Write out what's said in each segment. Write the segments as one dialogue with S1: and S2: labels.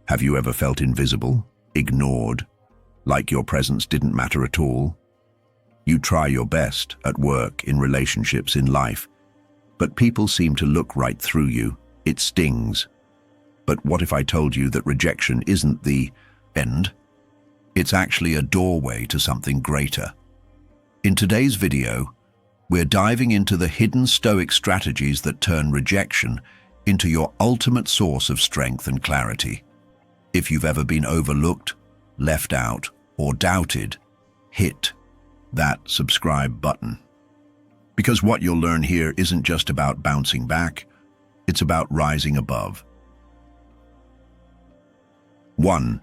S1: Have you ever felt invisible, ignored, like your presence didn't matter at all? You try your best at work, in relationships, in life, but people seem to look right through you. It stings. But what if I told you that rejection isn't the end? It's actually a doorway to something greater. In today's video, we're diving into the hidden Stoic strategies that turn rejection into your ultimate source of strength and clarity. If you've ever been overlooked, left out, or doubted, hit that subscribe button. Because what you'll learn here isn't just about bouncing back, it's about rising above. 1.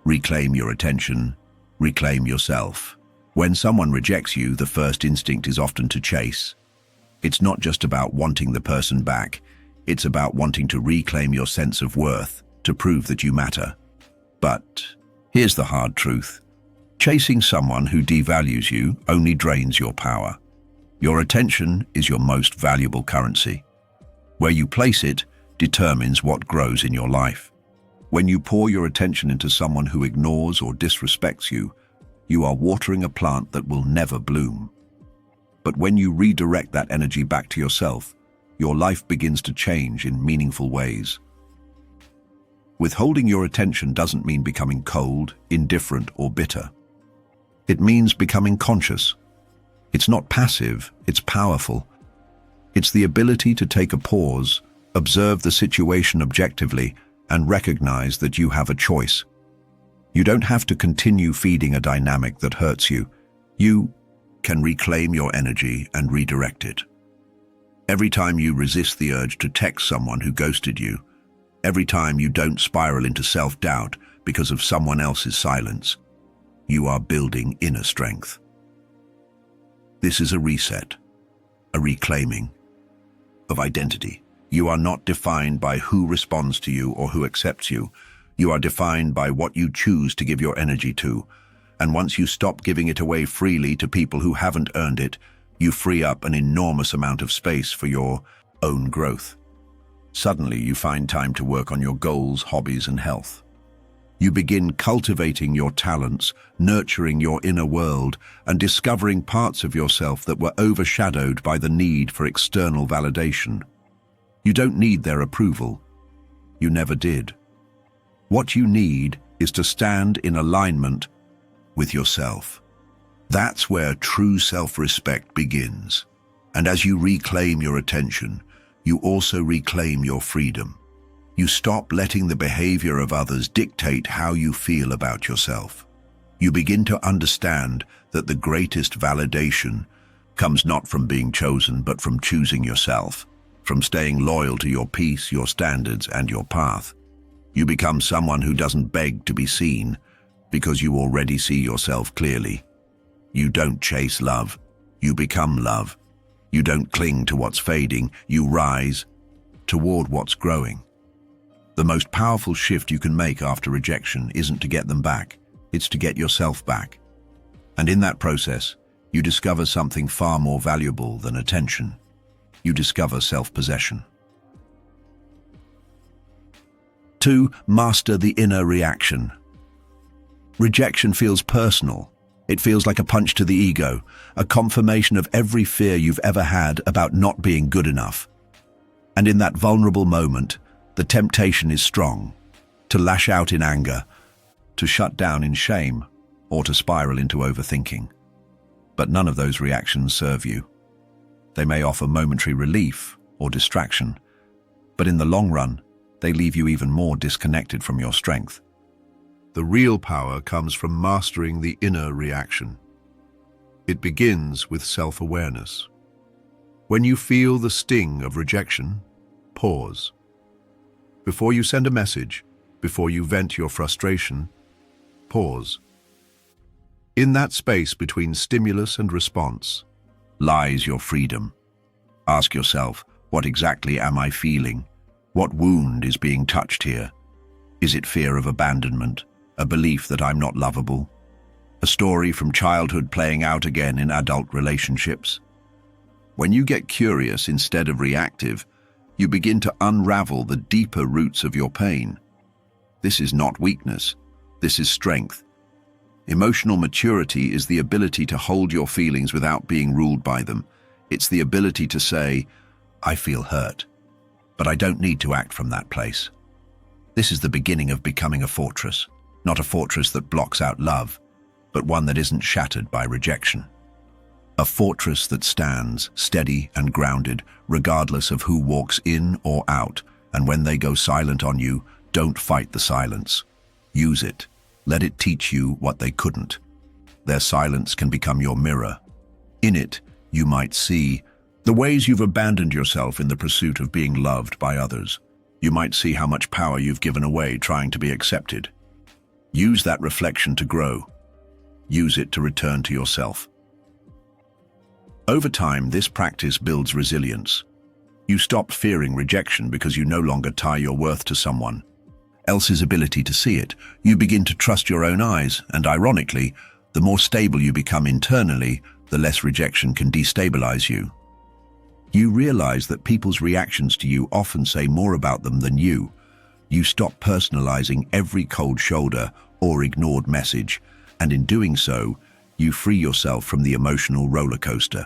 S1: Reclaim your attention, reclaim yourself. When someone rejects you, the first instinct is often to chase. It's not just about wanting the person back, it's about wanting to reclaim your sense of worth, to prove that you matter. But here's the hard truth. Chasing someone who devalues you only drains your power. Your attention is your most valuable currency. Where you place it determines what grows in your life. When you pour your attention into someone who ignores or disrespects you, you are watering a plant that will never bloom. But when you redirect that energy back to yourself, your life begins to change in meaningful ways. Withholding your attention doesn't mean becoming cold, indifferent, or bitter. It means becoming conscious. It's not passive, it's powerful. It's the ability to take a pause, observe the situation objectively, and recognize that you have a choice. You don't have to continue feeding a dynamic that hurts you. You can reclaim your energy and redirect it. Every time you resist the urge to text someone who ghosted you, every time you don't spiral into self-doubt because of someone else's silence, you are building inner strength. This is a reset, a reclaiming of identity. You are not defined by who responds to you or who accepts you. You are defined by what you choose to give your energy to. And once you stop giving it away freely to people who haven't earned it, you free up an enormous amount of space for your own growth. Suddenly, you find time to work on your goals, hobbies, and health. You begin cultivating your talents, nurturing your inner world, and discovering parts of yourself that were overshadowed by the need for external validation. You don't need their approval. You never did. What you need is to stand in alignment with yourself. That's where true self-respect begins. And as you reclaim your attention, you also reclaim your freedom. You stop letting the behavior of others dictate how you feel about yourself. You begin to understand that the greatest validation comes not from being chosen, but from choosing yourself, from staying loyal to your peace, your standards, and your path. You become someone who doesn't beg to be seen because you already see yourself clearly. You don't chase love, you become love. You don't cling to what's fading, you rise toward what's growing. The most powerful shift you can make after rejection isn't to get them back, it's to get yourself back. And in that process, you discover something far more valuable than attention. You discover self-possession. 2. Master the inner reaction. Rejection feels personal. It feels like a punch to the ego, a confirmation of every fear you've ever had about not being good enough. And in that vulnerable moment, the temptation is strong, to lash out in anger, to shut down in shame, or to spiral into overthinking. But none of those reactions serve you. They may offer momentary relief or distraction, but in the long run, they leave you even more disconnected from your strength. The real power comes from mastering the inner reaction. It begins with self-awareness. When you feel the sting of rejection, pause. Before you send a message, before you vent your frustration, pause. In that space between stimulus and response lies your freedom. Ask yourself, what exactly am I feeling? What wound is being touched here? Is it fear of abandonment? A belief that I'm not lovable? A story from childhood playing out again in adult relationships? When you get curious instead of reactive, you begin to unravel the deeper roots of your pain. This is not weakness. This is strength. Emotional maturity is the ability to hold your feelings without being ruled by them. It's the ability to say, I feel hurt, but I don't need to act from that place. This is the beginning of becoming a fortress, not a fortress that blocks out love, but one that isn't shattered by rejection. A fortress that stands steady and grounded, regardless of who walks in or out, and when they go silent on you, don't fight the silence. Use it. Let it teach you what they couldn't. Their silence can become your mirror. In it, you might see the ways you've abandoned yourself in the pursuit of being loved by others. You might see how much power you've given away trying to be accepted. Use that reflection to grow. Use it to return to yourself. Over time, this practice builds resilience. You stop fearing rejection because you no longer tie your worth to someone else's ability to see it. You begin to trust your own eyes, and ironically, the more stable you become internally, the less rejection can destabilize you. You realize that people's reactions to you often say more about them than you. You stop personalizing every cold shoulder or ignored message, and in doing so, you free yourself from the emotional roller coaster.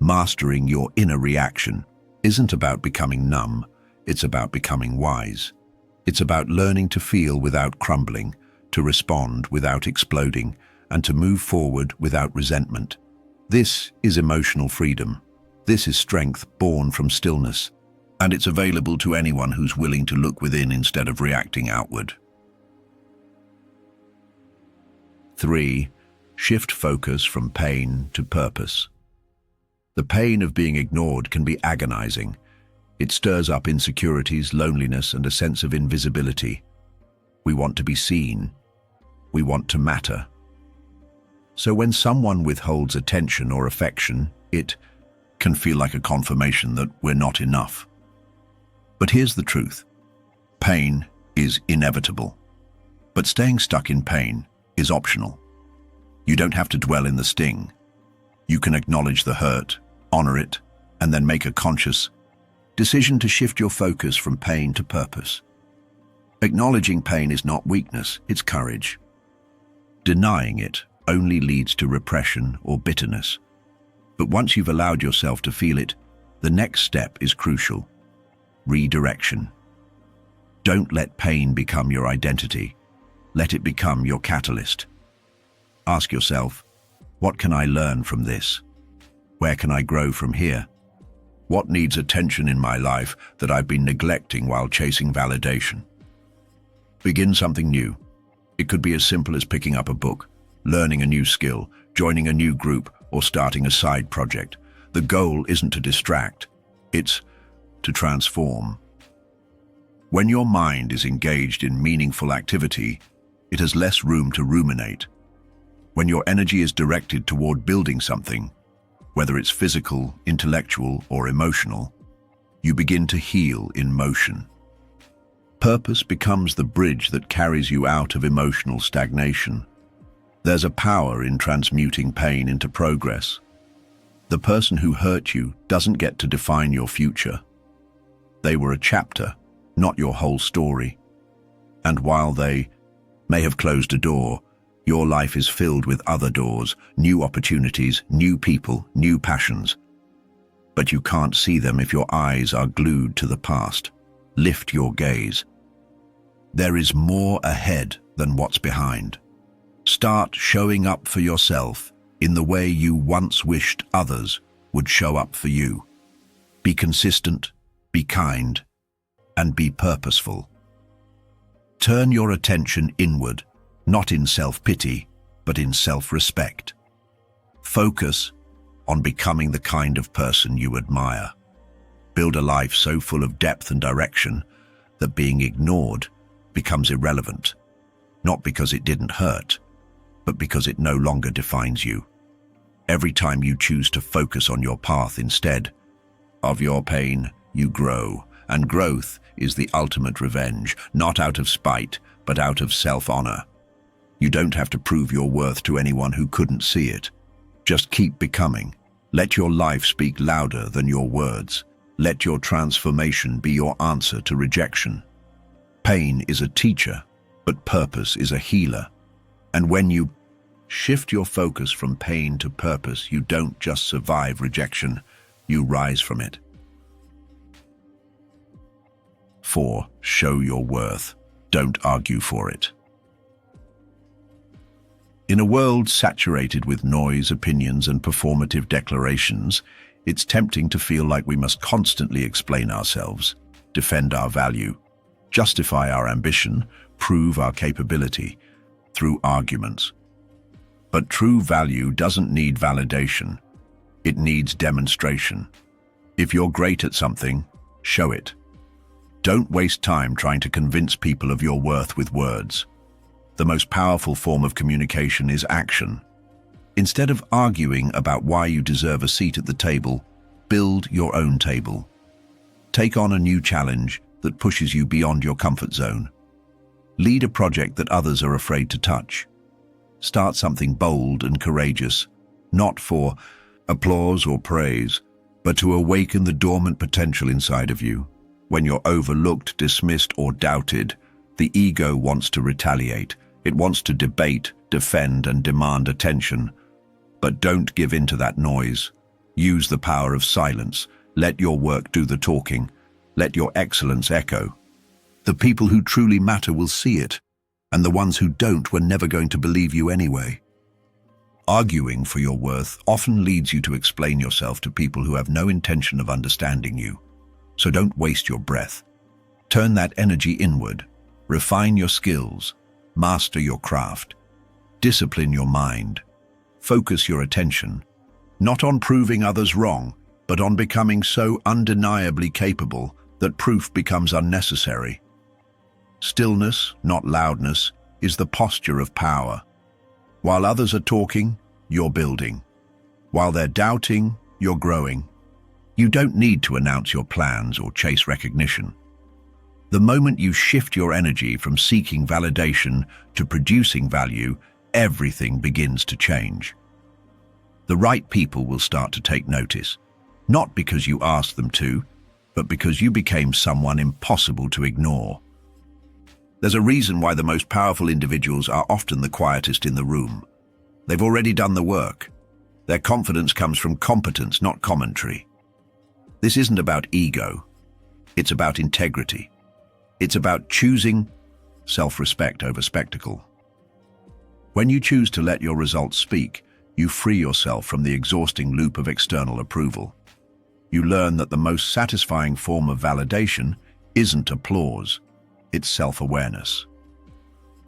S1: Mastering your inner reaction isn't about becoming numb, it's about becoming wise. It's about learning to feel without crumbling, to respond without exploding, and to move forward without resentment. This is emotional freedom. This is strength born from stillness, and it's available to anyone who's willing to look within instead of reacting outward. 3. Shift focus from pain to purpose. The pain of being ignored can be agonizing. It stirs up insecurities, loneliness, and a sense of invisibility. We want to be seen. We want to matter. So when someone withholds attention or affection, it can feel like a confirmation that we're not enough. But here's the truth. Pain is inevitable. But staying stuck in pain is optional. You don't have to dwell in the sting. You can acknowledge the hurt, honor it, and then make a conscious decision to shift your focus from pain to purpose. Acknowledging pain is not weakness, it's courage. Denying it only leads to repression or bitterness. But once you've allowed yourself to feel it, the next step is crucial. Redirection. Don't let pain become your identity. Let it become your catalyst. Ask yourself, what can I learn from this? Where can I grow from here? What needs attention in my life that I've been neglecting while chasing validation? Begin something new. It could be as simple as picking up a book, learning a new skill, joining a new group, or starting a side project. The goal isn't to distract, it's to transform. When your mind is engaged in meaningful activity, it has less room to ruminate. When your energy is directed toward building something, whether it's physical, intellectual, or emotional, you begin to heal in motion. Purpose becomes the bridge that carries you out of emotional stagnation. There's a power in transmuting pain into progress. The person who hurt you doesn't get to define your future. They were a chapter, not your whole story. And while they may have closed a door, your life is filled with other doors, new opportunities, new people, new passions. But you can't see them if your eyes are glued to the past. Lift your gaze. There is more ahead than what's behind. Start showing up for yourself in the way you once wished others would show up for you. Be consistent, be kind, and be purposeful. Turn your attention inward, not in self-pity, but in self-respect. Focus on becoming the kind of person you admire. Build a life so full of depth and direction that being ignored becomes irrelevant, not because it didn't hurt, but because it no longer defines you. Every time you choose to focus on your path instead of your pain, you grow, and growth is the ultimate revenge, not out of spite, but out of self-honor. You don't have to prove your worth to anyone who couldn't see it. Just keep becoming. Let your life speak louder than your words. Let your transformation be your answer to rejection. Pain is a teacher, but purpose is a healer. And when you shift your focus from pain to purpose, you don't just survive rejection, you rise from it. 4. Show your worth. Don't argue for it. In a world saturated with noise, opinions, and performative declarations, it's tempting to feel like we must constantly explain ourselves, defend our value, justify our ambition, prove our capability through arguments. But true value doesn't need validation. It needs demonstration. If you're great at something, show it. Don't waste time trying to convince people of your worth with words. The most powerful form of communication is action. Instead of arguing about why you deserve a seat at the table, build your own table. Take on a new challenge that pushes you beyond your comfort zone. Lead a project that others are afraid to touch. Start something bold and courageous, not for applause or praise, but to awaken the dormant potential inside of you. When you're overlooked, dismissed, or doubted, the ego wants to retaliate. It wants to debate, defend, and demand attention. But don't give in to that noise. Use the power of silence. Let your work do the talking. Let your excellence echo. The people who truly matter will see it, and the ones who don't were never going to believe you anyway. Arguing for your worth often leads you to explain yourself to people who have no intention of understanding you. So don't waste your breath. Turn that energy inward. Refine your skills. Master your craft. Discipline your mind. Focus your attention, not on proving others wrong, but on becoming so undeniably capable that proof becomes unnecessary. Stillness, not loudness, is the posture of power. While others are talking, you're building. While they're doubting, you're growing. You don't need to announce your plans or chase recognition. The moment you shift your energy from seeking validation to producing value, everything begins to change. The right people will start to take notice, not because you asked them to, but because you became someone impossible to ignore. There's a reason why the most powerful individuals are often the quietest in the room. They've already done the work. Their confidence comes from competence, not commentary. This isn't about ego. It's about integrity. It's about choosing self-respect over spectacle. When you choose to let your results speak, you free yourself from the exhausting loop of external approval. You learn that the most satisfying form of validation isn't applause, it's self-awareness.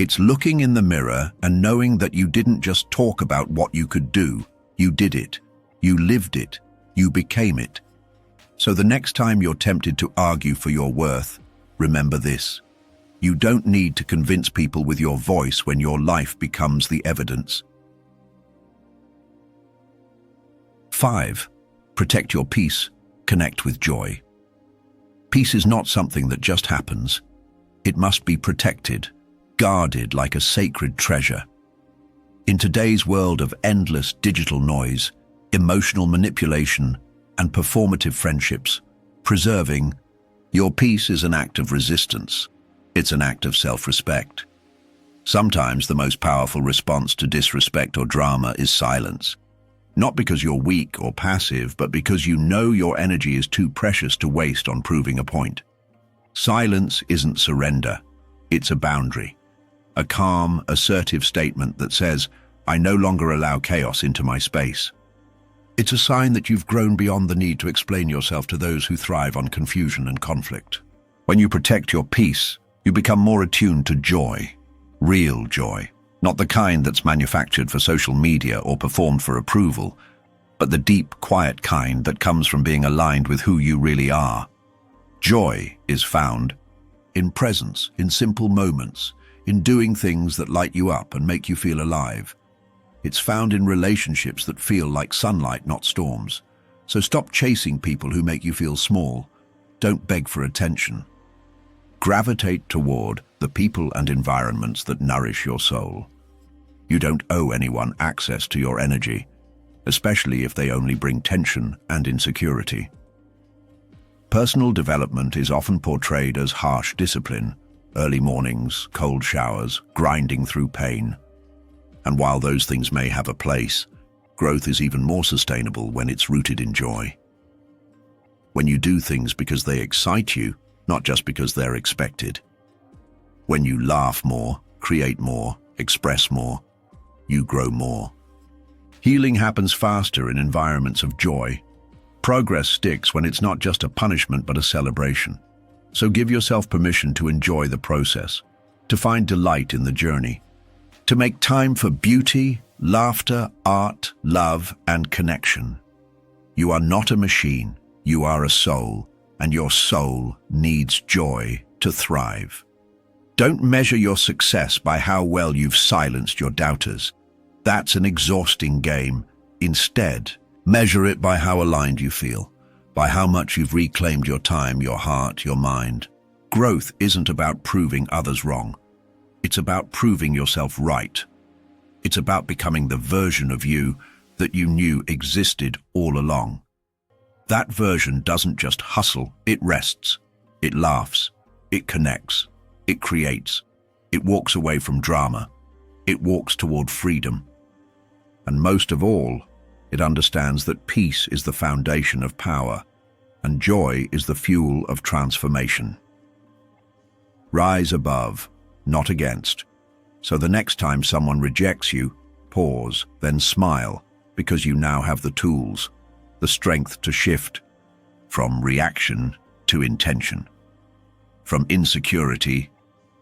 S1: It's looking in the mirror and knowing that you didn't just talk about what you could do, you did it, you lived it, you became it. So the next time you're tempted to argue for your worth, remember this. You don't need to convince people with your voice when your life becomes the evidence. 5. Protect your peace. Connect with joy. Peace is not something that just happens. It must be protected, guarded like a sacred treasure. In today's world of endless digital noise, emotional manipulation, and performative friendships, preserving your peace is an act of resistance. It's an act of self-respect. Sometimes the most powerful response to disrespect or drama is silence. Not because you're weak or passive, but because you know your energy is too precious to waste on proving a point. Silence isn't surrender, it's a boundary. A calm, assertive statement that says, I no longer allow chaos into my space. It's a sign that you've grown beyond the need to explain yourself to those who thrive on confusion and conflict. When you protect your peace, you become more attuned to joy, real joy. Not the kind that's manufactured for social media or performed for approval, but the deep, quiet kind that comes from being aligned with who you really are. Joy is found in presence, in simple moments, in doing things that light you up and make you feel alive. It's found in relationships that feel like sunlight, not storms. So stop chasing people who make you feel small. Don't beg for attention. Gravitate toward the people and environments that nourish your soul. You don't owe anyone access to your energy, especially if they only bring tension and insecurity. Personal development is often portrayed as harsh discipline, Early mornings, cold showers, grinding through pain. And while those things may have a place, growth is even more sustainable when it's rooted in joy. When you do things because they excite you, not just because they're expected. When you laugh more, create more, express more, you grow more. Healing happens faster in environments of joy. Progress sticks when it's not just a punishment but a celebration. So give yourself permission to enjoy the process, to find delight in the journey, to make time for beauty, laughter, art, love, and connection. You are not a machine, you are a soul, and your soul needs joy to thrive. Don't measure your success by how well you've silenced your doubters. That's an exhausting game. Instead, measure it by how aligned you feel, by how much you've reclaimed your time, your heart, your mind. Growth isn't about proving others wrong. It's about proving yourself right. It's about becoming the version of you that you knew existed all along. That version doesn't just hustle, it rests. It laughs. It connects. It creates. It walks away from drama. It walks toward freedom. And most of all, it understands that peace is the foundation of power, and joy is the fuel of transformation. Rise above, not against. So the next time someone rejects you, pause, then smile, because you now have the tools, the strength to shift from reaction to intention, from insecurity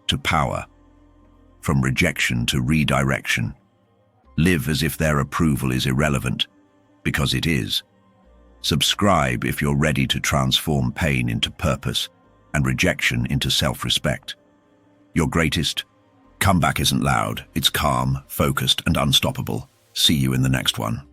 S1: to power, from rejection to redirection. Live as if their approval is irrelevant, because it is. Subscribe if you're ready to transform pain into purpose and rejection into self-respect. Your greatest comeback isn't loud, it's calm, focused, and unstoppable. See you in the next one.